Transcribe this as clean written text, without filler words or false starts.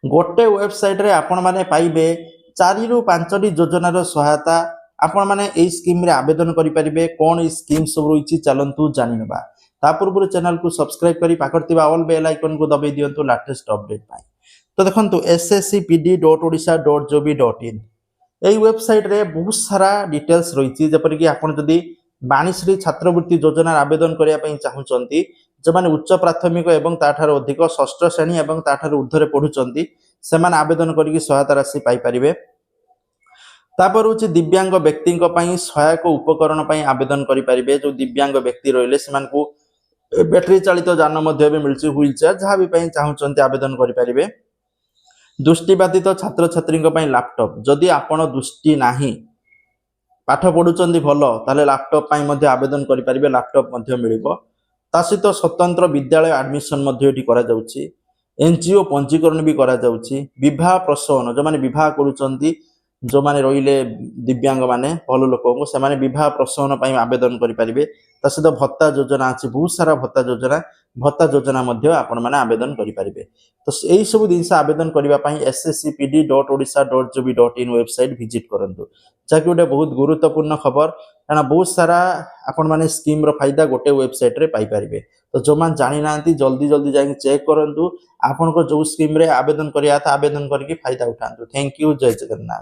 गोटे वेबसाइट रे आपण माने पाइबे 4 रु 5 योजनार सहायता आपण माने एई स्कीम रे आवेदन करि परिबे। कोन ई स्कीम सब रहिछि चलंतु जानि नबा। ता पूर्व चैनल को सब्सक्राइब करी पाखरतिबा ऑल बेल आइकन को दबाई दियंतु लेटेस्ट अपडेट पाई। तो देखंतु sscpd.odisha.gov.in एई वेबसाइट रे बहुत सारा डिटेल्स रहिछि जेपर कि आपण जदी बाणीश्री छात्रवृत्ति योजना आवेदन करिया पई चाहुचंती जो माने उच्च प्राथमिक एवं ताठार अधिक षष्ठ श्रेणी एवं ताठार ऊर्ध्वरे पढुचंती सेमान आवेदन करिकि सहायता राशि पाई परिबे। तापर होछि दिव्यांग व्यक्तिक पई सहायक उपकरण पई आवेदन करि परिबे। जो दिव्यांग व्यक्ति रहिले सेमान को बैटरी चालित यान मध्ये भी मिलछि व्हील चेयर जहा भी पई चाहुचंती आवेदन करि परिबे। दृष्टिबाधित छात्र छात्री पई लैपटॉप जदि आपण दृष्टि नाही पाठ पढुचंती भलो ताले लैपटॉप पई मध्ये आवेदन करि परिबे। लैपटॉप मध्ये मिलिबो। ता सहित स्वतंत्र विद्यालय एडमिशन मध्ये एठी करा जाउछि। एनजीओ पंजीकरण भी करा जाउछि। विवाह प्रसवन जो माने विवाह करूचंती जो माने रहिले दिव्यांग माने भलो लोक को से माने विवाह प्रसवन पई आवेदन करि परिबे। ता सहित भत्ता योजना अछि बहुत सारा भत्ता योजना मध्ये आपण माने आवेदन करि परिबे। तो एई सब दिन से आवेदन करिबा पई sscpd.odisha.gov.in वेबसाइट विजिट करंतु जाकि गोटे बहुत गुरुत्वपूर्ण खबर कारण बहुत सारा आपण माने स्कीम रो फायदा गोटे वेबसाइट रे पाई परिबे। तो जो मान जानि नांती जल्दी जल्दी जाई चेक करंतु आपण को जो स्कीम रे आवेदन करिया था आवेदन करके फायदा उठांतु। Thank you. जय जगन्नाथ।